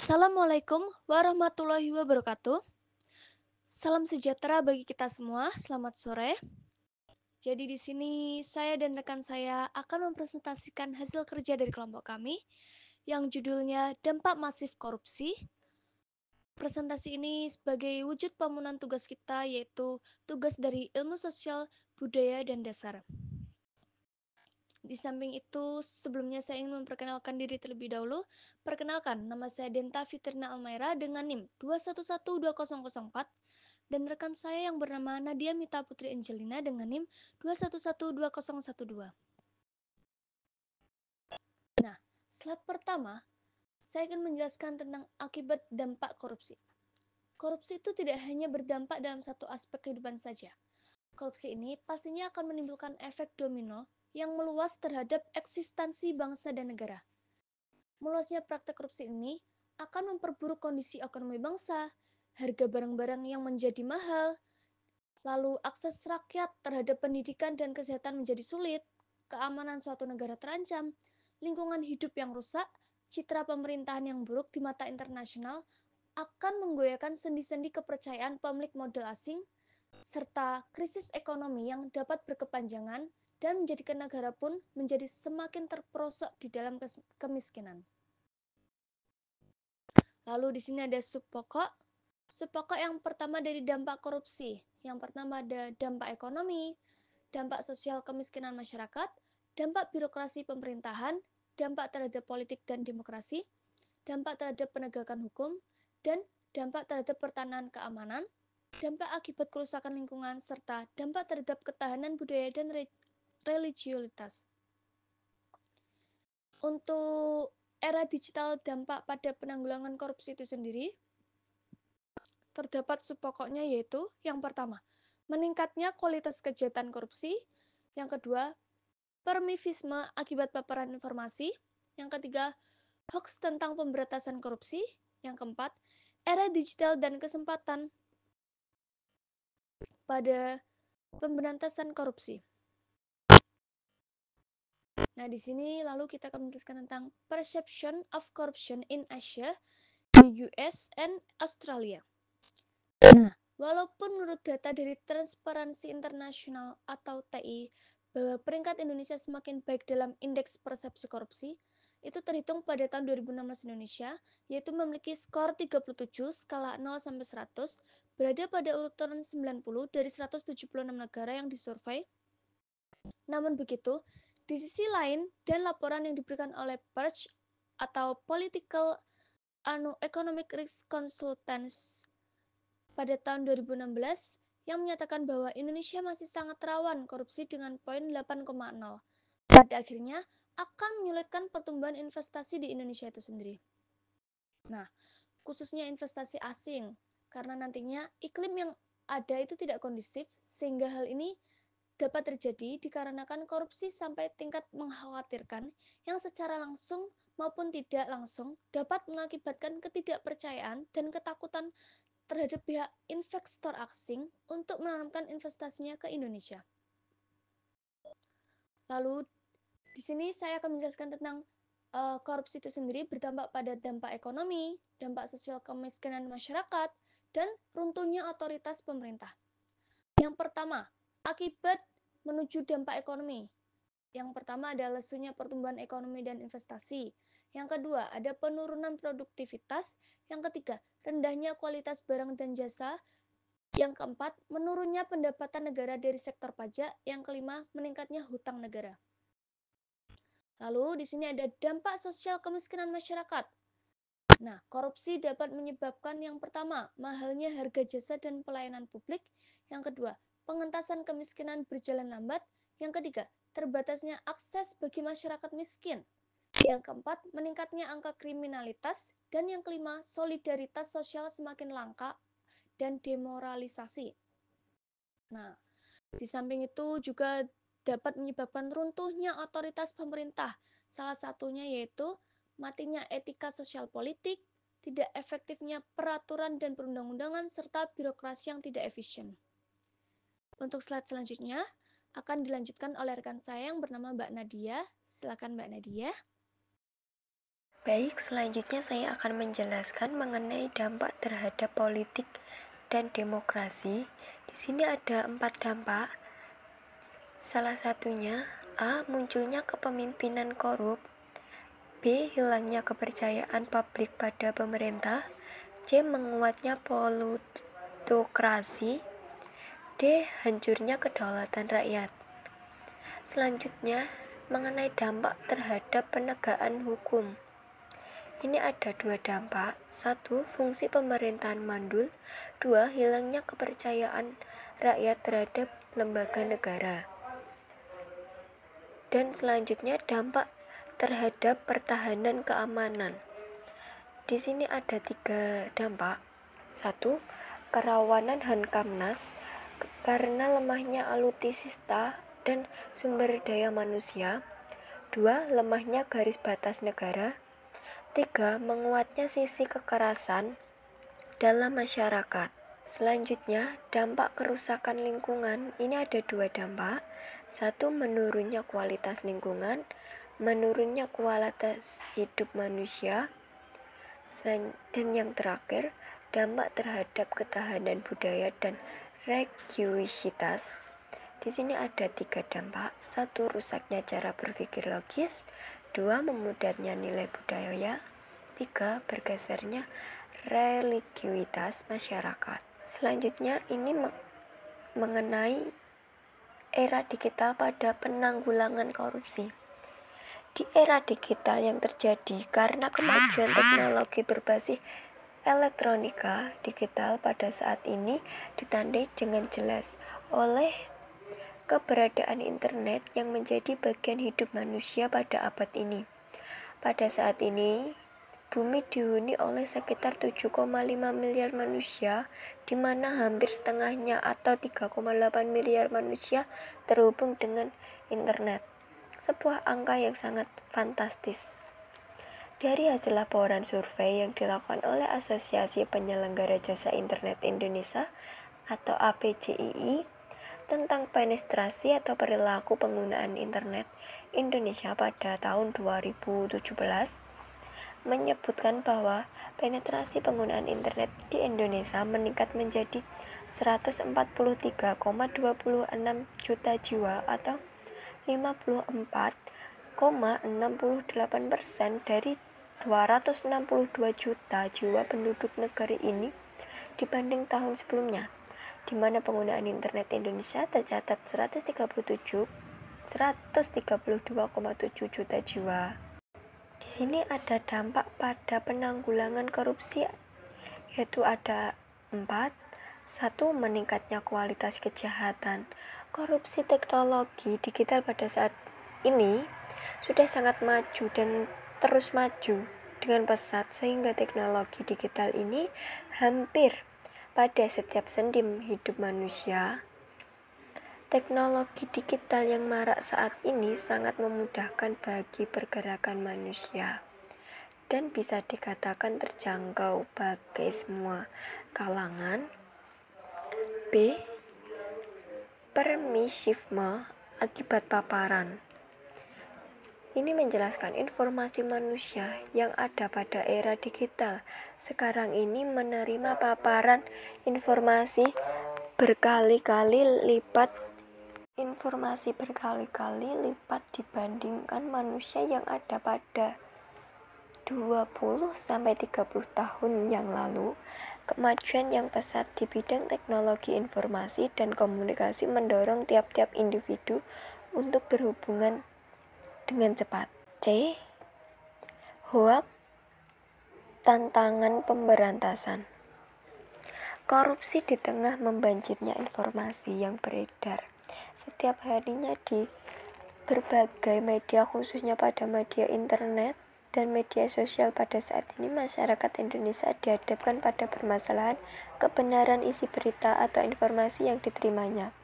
Assalamualaikum warahmatullahi wabarakatuh. Salam sejahtera bagi kita semua. Selamat sore. Jadi di sini saya dan rekan saya akan mempresentasikan hasil kerja dari kelompok kami yang judulnya Dampak Masif Korupsi. Presentasi ini sebagai wujud pamunan tugas kita, yaitu tugas dari ilmu sosial, budaya, dan dasar. Di samping itu, sebelumnya saya ingin memperkenalkan diri terlebih dahulu. Perkenalkan, nama saya Denta Fitrina Almaira dengan NIM 2112004 dan rekan saya yang bernama Nadia Mita Putri Angelina dengan NIM 2112012. Nah, slide pertama, saya akan menjelaskan tentang akibat dampak korupsi. Korupsi itu tidak hanya berdampak dalam satu aspek kehidupan saja. Korupsi ini pastinya akan menimbulkan efek domino yang meluas terhadap eksistensi bangsa dan negara. Meluasnya praktek korupsi ini akan memperburuk kondisi ekonomi bangsa, harga barang-barang yang menjadi mahal, lalu akses rakyat terhadap pendidikan dan kesehatan menjadi sulit, keamanan suatu negara terancam, lingkungan hidup yang rusak, citra pemerintahan yang buruk di mata internasional akan menggoyahkan sendi-sendi kepercayaan pemilik modal asing, serta krisis ekonomi yang dapat berkepanjangan dan menjadikan negara pun menjadi semakin terperosok di dalam kemiskinan. Lalu di sini ada subpokok. Subpokok yang pertama dari dampak korupsi. Yang pertama ada dampak ekonomi, dampak sosial kemiskinan masyarakat, dampak birokrasi pemerintahan, dampak terhadap politik dan demokrasi, dampak terhadap penegakan hukum, dan dampak terhadap pertahanan keamanan, dampak akibat kerusakan lingkungan, serta dampak terhadap ketahanan budaya dan religiulitas. Untuk era digital, dampak pada penanggulangan korupsi itu sendiri terdapat subpokoknya, yaitu yang pertama, meningkatnya kualitas kejahatan korupsi, yang kedua, permivisme akibat paparan informasi, yang ketiga, hoax tentang pemberantasan korupsi, yang keempat, era digital dan kesempatan pada pemberantasan korupsi. Nah, di sini lalu kita akan menjelaskan tentang perception of corruption in Asia, di US and Australia. Nah, walaupun menurut data dari Transparansi Internasional atau TI bahwa peringkat Indonesia semakin baik dalam indeks persepsi korupsi, itu terhitung pada tahun 2016 Indonesia, yaitu memiliki skor 37 skala 0 sampai 100, berada pada urutan 90 dari 176 negara yang disurvei. Namun begitu, di sisi lain, dan laporan yang diberikan oleh PERCH atau Political Economic Risk Consultants pada tahun 2016 yang menyatakan bahwa Indonesia masih sangat rawan korupsi dengan poin 8,0. Pada akhirnya akan menyulitkan pertumbuhan investasi di Indonesia itu sendiri. Nah, khususnya investasi asing, karena nantinya iklim yang ada itu tidak kondusif, sehingga hal ini dapat terjadi dikarenakan korupsi sampai tingkat mengkhawatirkan yang secara langsung maupun tidak langsung dapat mengakibatkan ketidakpercayaan dan ketakutan terhadap pihak investor asing untuk menanamkan investasinya ke Indonesia. Lalu di sini saya akan menjelaskan tentang korupsi itu sendiri berdampak pada dampak ekonomi, dampak sosial kemiskinan masyarakat, dan runtuhnya otoritas pemerintah. Yang pertama, akibat menuju dampak ekonomi. Yang pertama adalah lesunya pertumbuhan ekonomi dan investasi. Yang kedua, ada penurunan produktivitas. Yang ketiga, rendahnya kualitas barang dan jasa. Yang keempat, menurunnya pendapatan negara dari sektor pajak. Yang kelima, meningkatnya hutang negara. Lalu di sini ada dampak sosial kemiskinan masyarakat. Nah, korupsi dapat menyebabkan yang pertama, mahalnya harga jasa dan pelayanan publik. Yang kedua, pengentasan kemiskinan berjalan lambat. Yang ketiga, terbatasnya akses bagi masyarakat miskin. Yang keempat, meningkatnya angka kriminalitas. Dan yang kelima, solidaritas sosial semakin langka dan demoralisasi. Nah, di samping itu juga dapat menyebabkan runtuhnya otoritas pemerintah. Salah satunya yaitu matinya etika sosial politik, tidak efektifnya peraturan dan perundang-undangan, serta birokrasi yang tidak efisien. Untuk slide selanjutnya akan dilanjutkan oleh rekan saya yang bernama Mbak Nadia. Silakan Mbak Nadia. Baik, selanjutnya saya akan menjelaskan mengenai dampak terhadap politik dan demokrasi. Di sini ada 4 dampak. Salah satunya A. Munculnya kepemimpinan korup. B. Hilangnya kepercayaan publik pada pemerintah. C. Menguatnya plutokrasi. D. Hancurnya kedaulatan rakyat. Selanjutnya, mengenai dampak terhadap penegakan hukum. Ini ada 2 dampak. 1. Fungsi pemerintahan mandul. 2. Hilangnya kepercayaan rakyat terhadap lembaga negara. Dan selanjutnya dampak terhadap pertahanan keamanan. Di sini ada 3 dampak. 1. Kerawanan Harkamnas karena lemahnya alutsista dan sumber daya manusia. 2. Lemahnya garis batas negara. 3. Menguatnya sisi kekerasan dalam masyarakat. Selanjutnya, dampak kerusakan lingkungan. Ini ada 2 dampak. 1. Menurunnya kualitas lingkungan, menurunnya kualitas hidup manusia. Dan yang terakhir, dampak terhadap ketahanan budaya dan religiusitas. Di sini ada 3 dampak. 1. Rusaknya cara berpikir logis. 2. Memudarnya nilai budaya. 3. Bergesernya religiusitas masyarakat. Selanjutnya ini mengenai era digital pada penanggulangan korupsi. Di era digital yang terjadi karena kemajuan teknologi berbasis elektronika digital pada saat ini ditandai dengan jelas oleh keberadaan internet yang menjadi bagian hidup manusia pada abad ini. Pada saat ini, bumi dihuni oleh sekitar 7,5 miliar manusia, di mana hampir setengahnya atau 3,8 miliar manusia terhubung dengan internet. Sebuah angka yang sangat fantastis. Dari hasil laporan survei yang dilakukan oleh Asosiasi Penyelenggara Jasa Internet Indonesia atau APJII tentang penetrasi atau perilaku penggunaan internet Indonesia pada tahun 2017 menyebutkan bahwa penetrasi penggunaan internet di Indonesia meningkat menjadi 143,26 juta jiwa atau 54,68% dari 262 juta jiwa penduduk negeri ini dibanding tahun sebelumnya, di mana penggunaan internet Indonesia tercatat 132,7 juta jiwa. Di sini ada dampak pada penanggulangan korupsi, yaitu ada 4. 1. Meningkatnya kualitas kejahatan. Korupsi teknologi digital pada saat ini sudah sangat maju dan terus maju dengan pesat, sehingga teknologi digital ini hampir pada setiap sendi hidup manusia. Teknologi digital yang marak saat ini sangat memudahkan bagi pergerakan manusia dan bisa dikatakan terjangkau bagi semua kalangan. B. Permisifme akibat paparan. Ini menjelaskan informasi manusia yang ada pada era digital sekarang ini menerima paparan informasi berkali-kali lipat dibandingkan manusia yang ada pada 20-30 tahun yang lalu. Kemajuan yang pesat di bidang teknologi informasi dan komunikasi mendorong tiap-tiap individu untuk berhubungan dengan cepat. C. Hoax, tantangan pemberantasan. Korupsi di tengah membanjirnya informasi yang beredar setiap harinya di berbagai media, khususnya pada media internet dan media sosial. Pada saat ini masyarakat Indonesia dihadapkan pada permasalahan kebenaran isi berita atau informasi yang diterimanya.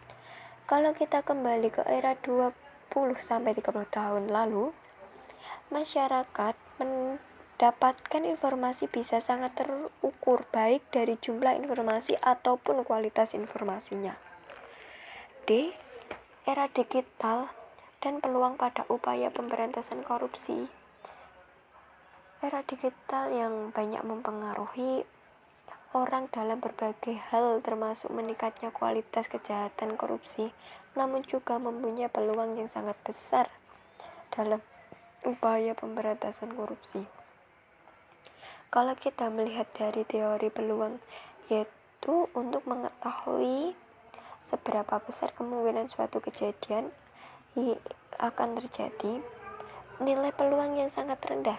Kalau kita kembali ke era 20-30 tahun lalu, masyarakat mendapatkan informasi bisa sangat terukur baik dari jumlah informasi ataupun kualitas informasinya. D. Era digital dan peluang pada upaya pemberantasan korupsi. Era digital yang banyak mempengaruhi orang dalam berbagai hal, termasuk meningkatnya kualitas kejahatan korupsi, namun juga mempunyai peluang yang sangat besar dalam upaya pemberantasan korupsi. Kalau kita melihat dari teori peluang, yaitu untuk mengetahui seberapa besar kemungkinan suatu kejadian akan terjadi, nilai peluang yang sangat rendah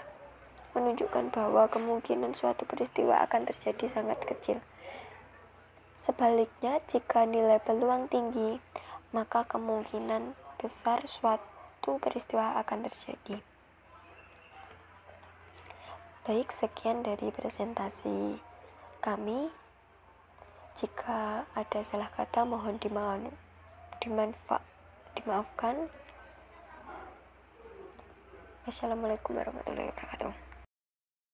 menunjukkan bahwa kemungkinan suatu peristiwa akan terjadi sangat kecil. Sebaliknya, jika nilai peluang tinggi, maka kemungkinan besar suatu peristiwa akan terjadi. Baik, sekian dari presentasi kami. Jika ada salah kata, mohon dimaafkan. Wassalamualaikum warahmatullahi wabarakatuh.